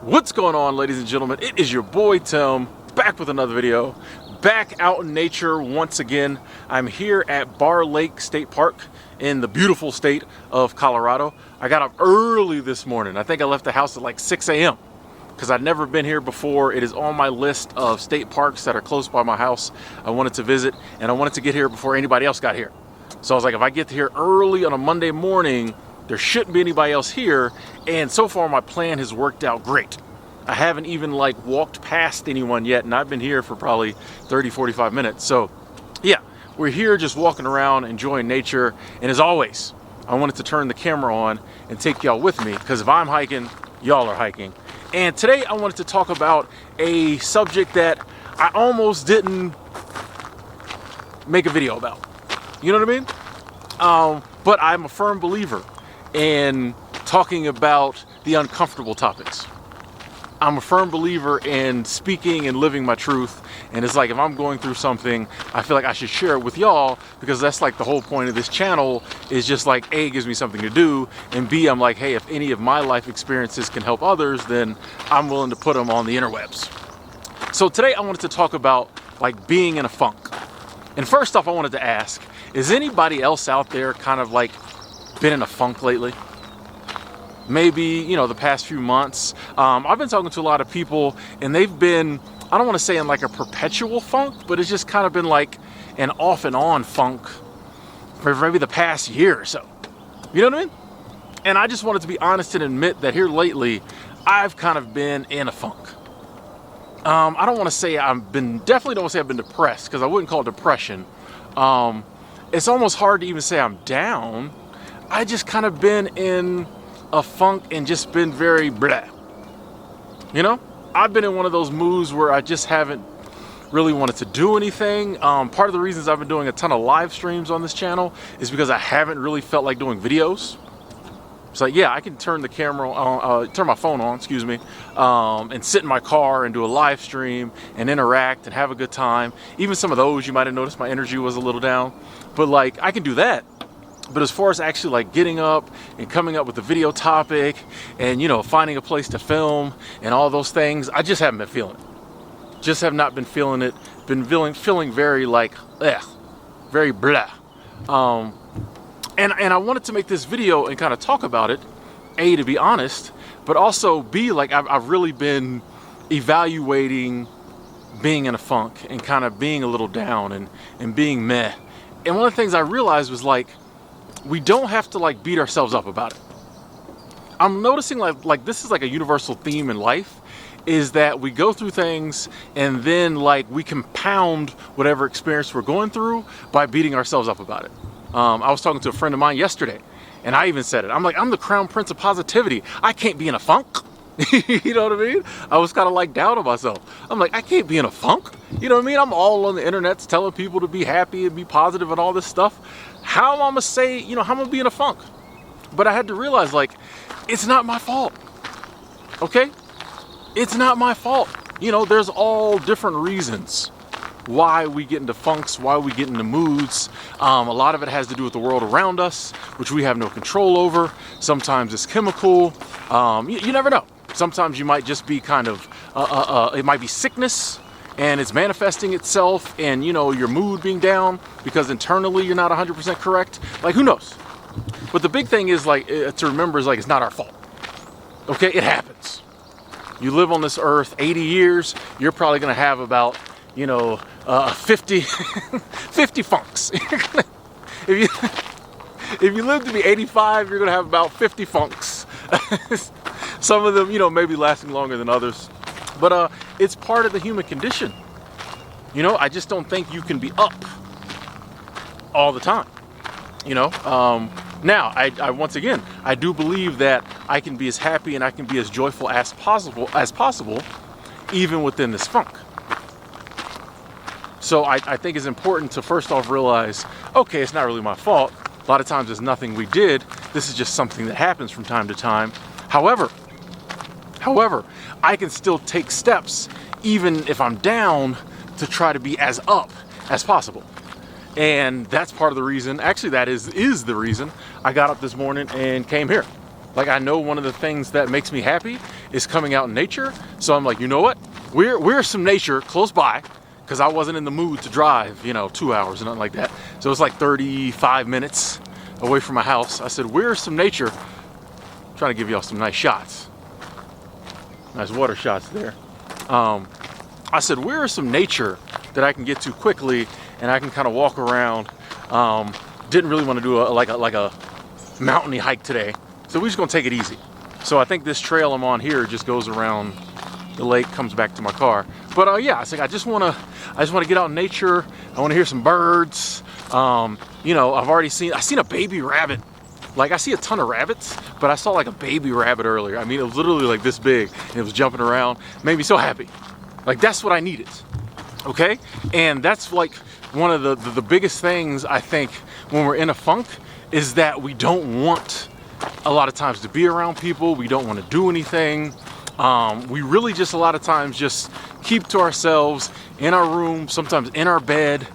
What's going on, ladies and gentlemen? It is your boy Tim, back with another video, back out in nature once again. I'm here at Barr Lake State Park in the beautiful state of Colorado. I got up early this morning. I think I left the house at like 6 a.m. because I'd never been here before. It is on my list of state parks that are close by my house I wanted to visit, and I wanted to get here before anybody else got here. So I was like, if I get here early on a Monday morning, there shouldn't be anybody else here, and so far my plan has worked out great. I haven't even like walked past anyone yet, and I've been here for probably 30-45 minutes. So yeah, we're here just walking around enjoying nature, and as always, I wanted to turn the camera on and take y'all with me, because if I'm hiking, y'all are hiking. And today I wanted to talk about a subject that I almost didn't make a video about. You know what I mean? But I'm a firm believer in talking about the uncomfortable topics. I'm a firm believer in speaking and living my truth, and it's like if I'm going through something, I feel like I should share it with y'all, because that's like the whole point of this channel, is just like A, it gives me something to do, and B, I'm like, hey, if any of my life experiences can help others, then I'm willing to put them on the interwebs. So today I wanted to talk about like being in a funk. And first off, I wanted to ask, is anybody else out there kind of like been in a funk lately? Maybe, you know, the past few months. I've been talking to a lot of people, and they've been, I don't want to say in like a perpetual funk, but it's just kind of been like an off and on funk for maybe the past year or so. You know what I mean? And I just wanted to be honest and admit that here lately, I've kind of been in a funk. I don't want to say definitely don't want to say I've been depressed, because I wouldn't call it depression. It's almost hard to even say I'm down. I just kind of been in a funk and just been very blah. You know, I've been in one of those moods where I just haven't really wanted to do anything. Part of the reasons I've been doing a ton of live streams on this channel is because I haven't really felt like doing videos. So yeah, I can turn the camera on, turn my phone on, excuse me, and sit in my car and do a live stream and interact and have a good time. Even some of those, you might have noticed my energy was a little down, but like I can do that. But as far as actually like getting up and coming up with a video topic and, you know, finding a place to film and all those things, I just haven't been feeling it. Just have not been feeling it. Been feeling very like, very blah. And I wanted to make this video and kind of talk about it, A, to be honest, but also B, like I've really been evaluating being in a funk and kind of being a little down and being meh. And one of the things I realized was like, we don't have to like beat ourselves up about it. I'm noticing like this is like a universal theme in life, is that we go through things and then like we compound whatever experience we're going through by beating ourselves up about it. I was talking to a friend of mine yesterday, and I even said it. I'm like, I'm the crown prince of positivity. I can't be in a funk. You know what I mean? I was kind of like down on myself. I'm like, I can't be in a funk. You know what I mean? I'm all on the internet telling people to be happy and be positive and all this stuff. How am I gonna say, you know, how am I gonna be in a funk? But I had to realize, like, it's not my fault. Okay? It's not my fault. You know, there's all different reasons why we get into funks, why we get into moods. A lot of it has to do with the world around us, which we have no control over. Sometimes it's chemical. You never know. Sometimes you might just be kind of, it might be sickness, and it's manifesting itself and, you know, your mood being down because internally you're not 100% correct. Like, who knows? But the big thing is like to remember is like, it's not our fault. Okay, it happens. You live on this earth 80 years, you're probably gonna have about, you know, 50 funks. If you live to be 85, you're gonna have about 50 funks. Some of them, you know, maybe lasting longer than others. But it's part of the human condition. You know, I just don't think you can be up all the time. You know, now I once again, I do believe that I can be as happy and I can be as joyful as possible, even within this funk. So I think it's important to first off realize, okay, it's not really my fault. A lot of times it's nothing we did. This is just something that happens from time to time. However, I can still take steps, even if I'm down, to try to be as up as possible. And that's part of the reason, actually that is the reason I got up this morning and came here. Like, I know one of the things that makes me happy is coming out in nature. So I'm like, you know what? We're some nature close by, because I wasn't in the mood to drive, you know, 2 hours or nothing like that. So it's like 35 minutes away from my house. I said, we're some nature. I'm trying to give y'all some nice shots. Nice water shots there. I said, where is some nature that I can get to quickly and I can kind of walk around? Didn't really want to do like a mountainy hike today, so we're just gonna take it easy. So I think this trail I'm on here just goes around the lake, comes back to my car. But yeah, I think I just want to get out in nature. I want to hear some birds. You know, I seen a baby rabbit. Like, I see a ton of rabbits, but I saw like a baby rabbit earlier. I mean, it was literally like this big and it was jumping around. Made me so happy. Like, that's what I needed. Okay? And that's like one of the biggest things I think when we're in a funk, is that we don't want a lot of times to be around people. We don't want to do anything. We really just a lot of times just keep to ourselves in our room, sometimes in our bed,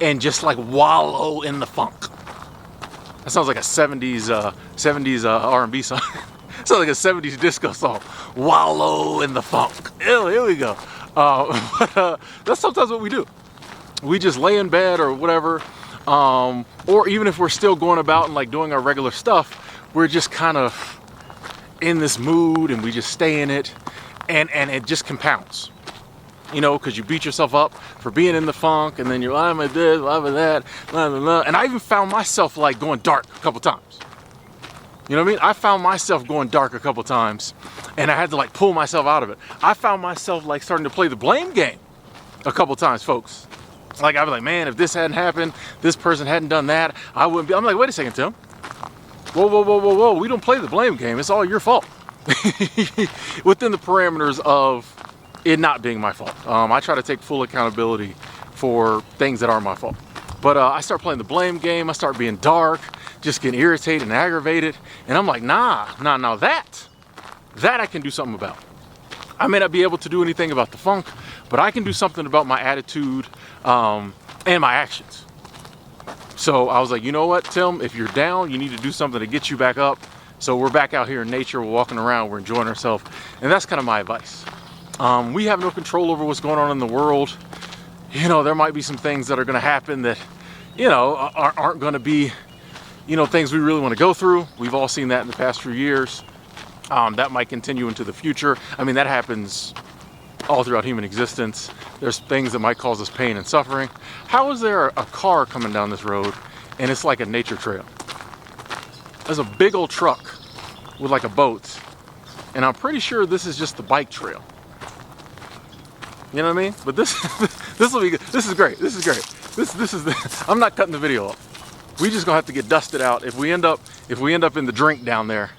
and just like wallow in the funk. That sounds like a 70s R&B song. Sounds like a 70s disco song. Wallow in the funk. Ew, here we go. But that's sometimes what we do. We just lay in bed or whatever. Or even if we're still going about and like doing our regular stuff, we're just kind of in this mood and we just stay in it, and it just compounds. You know, because you beat yourself up for being in the funk, and then you're, I'm at this, I'm at that, blah, blah, blah. And I even found myself like going dark a couple times. You know what I mean? I found myself going dark a couple times, and I had to like pull myself out of it. I found myself like starting to play the blame game a couple times, folks. Like, I was like, man, if this hadn't happened, this person hadn't done that, I wouldn't be. I'm like, wait a second, Tim. Whoa, whoa, whoa, whoa, whoa. We don't play the blame game. It's all your fault. Within the parameters of it not being my fault. I try to take full accountability for things that are my fault. But I start playing the blame game. I start being dark, just getting irritated and aggravated. And I'm like, nah, that I can do something about. I may not be able to do anything about the funk, but I can do something about my attitude and my actions. So I was like, you know what, Tim, if you're down, you need to do something to get you back up. So we're back out here in nature, we're walking around, we're enjoying ourselves. And that's kind of my advice. We have no control over what's going on in the world. You know, there might be some things that are going to happen that, you know, aren't going to be, you know, things we really want to go through. We've all seen that in the past few years. That might continue into the future. I mean, that happens all throughout human existence. There's things that might cause us pain and suffering. How is there a car coming down this road and it's like a nature trail? There's a big old truck with like a boat, and I'm pretty sure this is just the bike trail. You know what I mean? But this will be good. This is great. This is great. This is the, I'm not cutting the video off. We just gonna have to get dusted out. If we end up in the drink down there,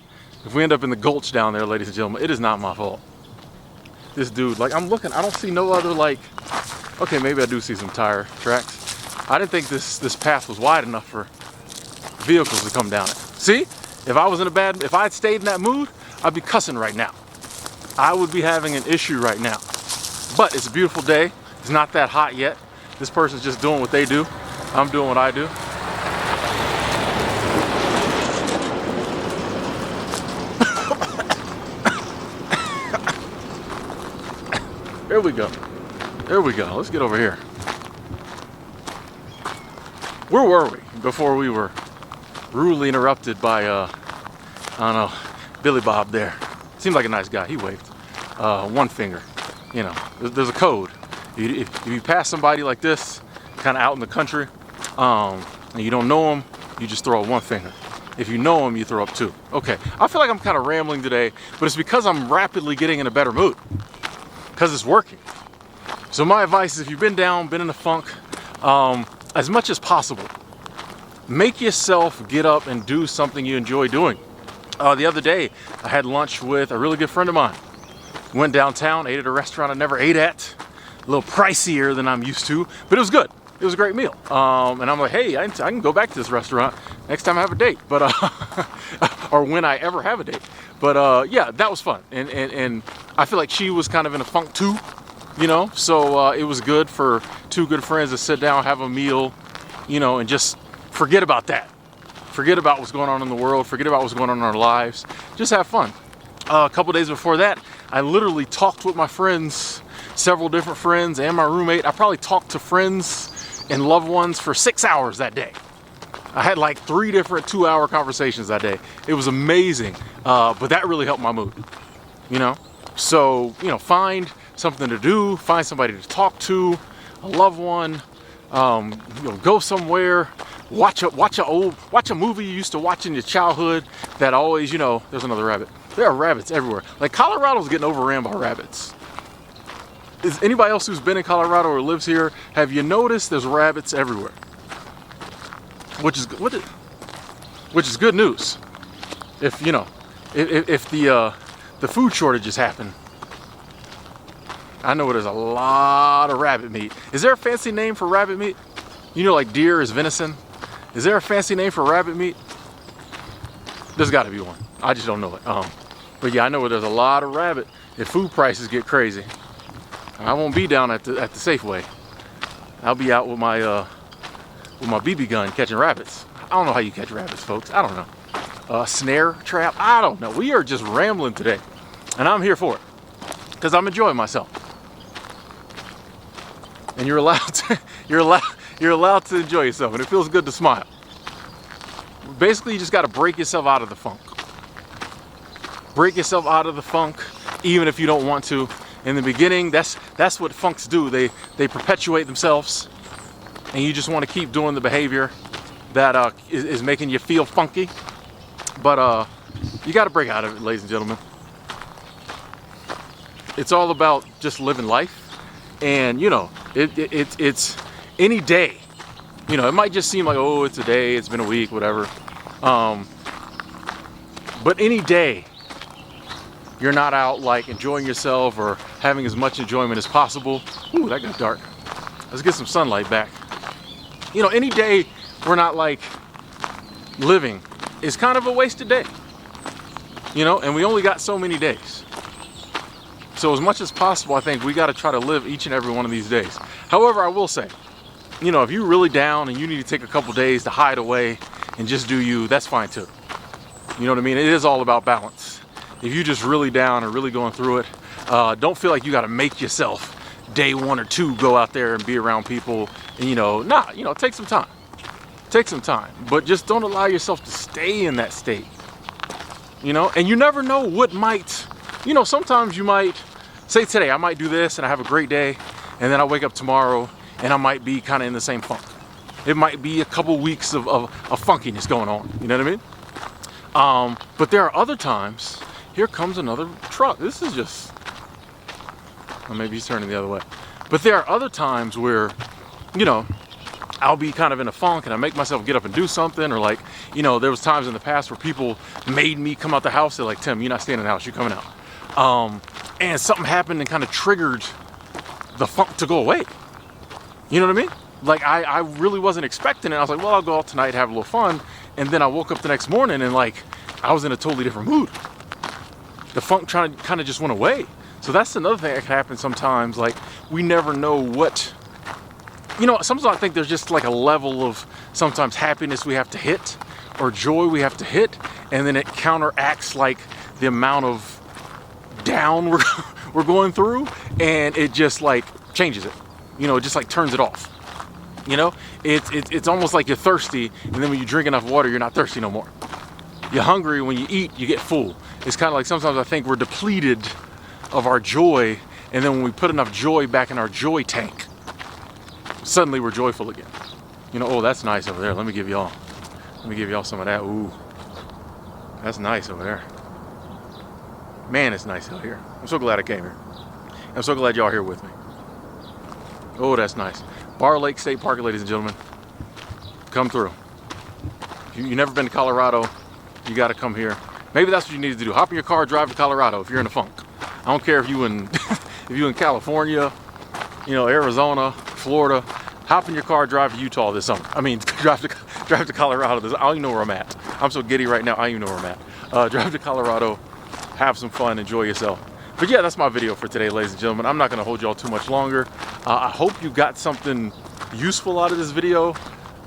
if we end up in the gulch down there, ladies and gentlemen, it is not my fault. This dude, like, I'm looking, I don't see no other, like, okay, maybe I do see some tire tracks. I didn't think this path was wide enough for vehicles to come down it. See, if I had stayed in that mood, I'd be cussing right now. I would be having an issue right now. But it's a beautiful day. It's not that hot yet. This person's just doing what they do. I'm doing what I do. There we go. There we go. Let's get over here. Where were we before we were rudely interrupted by, I don't know, Billy Bob there. Seemed like a nice guy. He waved. One finger. You know, there's a code. If you pass somebody like this, kind of out in the country, and you don't know them, you just throw up one finger. If you know them, you throw up two. Okay, I feel like I'm kind of rambling today, but it's because I'm rapidly getting in a better mood. Because it's working. So my advice is, if you've been down, been in a funk, as much as possible, make yourself get up and do something you enjoy doing. The other day, I had lunch with a really good friend of mine. Went downtown, ate at a restaurant I never ate at. A little pricier than I'm used to, but it was good. It was a great meal. And I'm like, hey, I can go back to this restaurant next time I have a date, but or when I ever have a date. But yeah, that was fun. And I feel like she was kind of in a funk too, you know? So it was good for two good friends to sit down, have a meal, you know, and just forget about that. Forget about what's going on in the world. Forget about what's going on in our lives. Just have fun. A couple days before that, I literally talked with my friends, several different friends and my roommate. I probably talked to friends and loved ones for 6 hours that day. I had like 3 different 2-hour conversations that day. It was amazing, but that really helped my mood, you know? So, you know, find something to do, find somebody to talk to, a loved one, you know, go somewhere, watch a movie you used to watch in your childhood that always, you know, there's another rabbit. There are rabbits everywhere. Like, Colorado's getting overran by rabbits. Is anybody else who's been in Colorado or lives here, have you noticed there's rabbits everywhere? Which is good news. If, you know, if the food shortages happen, I know there's a lot of rabbit meat. Is there a fancy name for rabbit meat? You know, like deer is venison. Is there a fancy name for rabbit meat? There's got to be one. I just don't know it. But yeah, I know there's a lot of rabbit if food prices get crazy. I won't be down at the Safeway. I'll be out with my BB gun catching rabbits. I don't know how you catch rabbits, folks. I don't know. Snare trap? I don't know. We are just rambling today, and I'm here for it because I'm enjoying myself. And you're allowed to enjoy yourself, and it feels good to smile. Basically, you just got to break yourself out of the funk. Break yourself out of the funk, even if you don't want to. In the beginning, that's what funks do. They perpetuate themselves, and you just want to keep doing the behavior that is making you feel funky. But you got to break out of it, ladies and gentlemen. It's all about just living life, and you know, it's any day. You know, it might just seem like, oh, it's a day, it's been a week, whatever. But any day you're not out like enjoying yourself or having as much enjoyment as possible. Ooh, that got dark. Let's get some sunlight back. You know, any day we're not like living is kind of a wasted day. You know, and we only got so many days. So as much as possible, I think we got to try to live each and every one of these days. However, I will say, you know, if you're really down and you need to take a couple days to hide away and just do you, that's fine too. You know what I mean? It is all about balance. If you're just really down and really going through it, don't feel like you got to make yourself day 1 or 2 go out there and be around people. And, you know, take some time. Take some time. But just don't allow yourself to stay in that state. You know, and you never know what might, you know, sometimes you might say today, I might do this and I have a great day. And then I wake up tomorrow and I might be kind of in the same funk. It might be a couple weeks of funkiness going on. You know what I mean? But there are other times. Here comes another truck. This is just, well, maybe he's turning the other way. But there are other times where, you know, I'll be kind of in a funk and I make myself get up and do something, or like, you know, there was times in the past where people made me come out the house. They're like, Tim, you're not staying in the house, you're coming out. And something happened and kind of triggered the funk to go away. You know what I mean? Like I really wasn't expecting it. I was like, well, I'll go out tonight, have a little fun. And then I woke up the next morning and like, I was in a totally different mood. The funk kind of just went away. So that's another thing that can happen sometimes. Like, we never know what, you know, sometimes I think there's just like a level of sometimes happiness we have to hit or joy we have to hit. And then it counteracts like the amount of down we're going through, and it just like changes it. You know, it just like turns it off. You know, it's almost like you're thirsty, and then when you drink enough water, you're not thirsty no more. You're hungry, when you eat, you get full. It's kind of like sometimes I think we're depleted of our joy, and then when we put enough joy back in our joy tank, suddenly we're joyful again. You know, oh, that's nice over there. Let me give y'all some of that. Ooh, that's nice over there. Man, it's nice out here. I'm so glad I came here. I'm so glad y'all are here with me. Oh, that's nice. Bar Lake State Park, ladies and gentlemen. Come through. If you've never been to Colorado, you got to come here. Maybe that's what you need to do. Hop in your car, drive to Colorado if you're in a funk. I don't care if you in if you in California, you know, Arizona, Florida. Hop in your car, drive to Utah this summer. I mean, drive to Colorado. I don't even know where I'm at. I'm so giddy right now. I don't even know where I'm at. Drive to Colorado, have some fun, enjoy yourself. But yeah, that's my video for today, ladies and gentlemen. I'm not going to hold y'all too much longer. I hope you got something useful out of this video.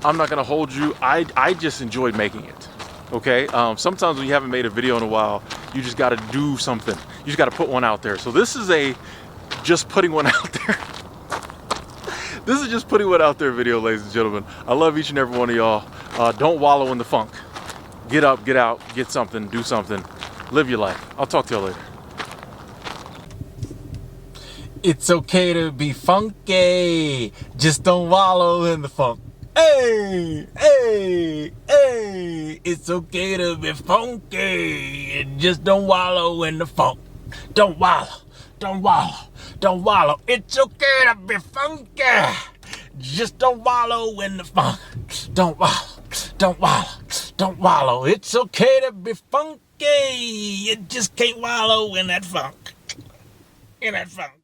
I'm not going to hold you. I just enjoyed making it. Okay, sometimes when you haven't made a video in a while, you just got to do something. You just got to put one out there. So this is a just putting one out there. This is just putting one out there video, ladies and gentlemen. I love each and every one of y'all. Don't wallow in the funk. Get up, get out, get something, do something. Live your life. I'll talk to y'all later. It's okay to be funky. Just don't wallow in the funk. Hey, hey, hey. It's okay to be funky. And just don't wallow in the funk. Don't wallow, don't wallow, don't wallow. It's okay to be funky. Just don't wallow in the funk. Don't wallow, don't wallow, don't wallow. It's okay to be funky. You just can't wallow in that funk. In that funk.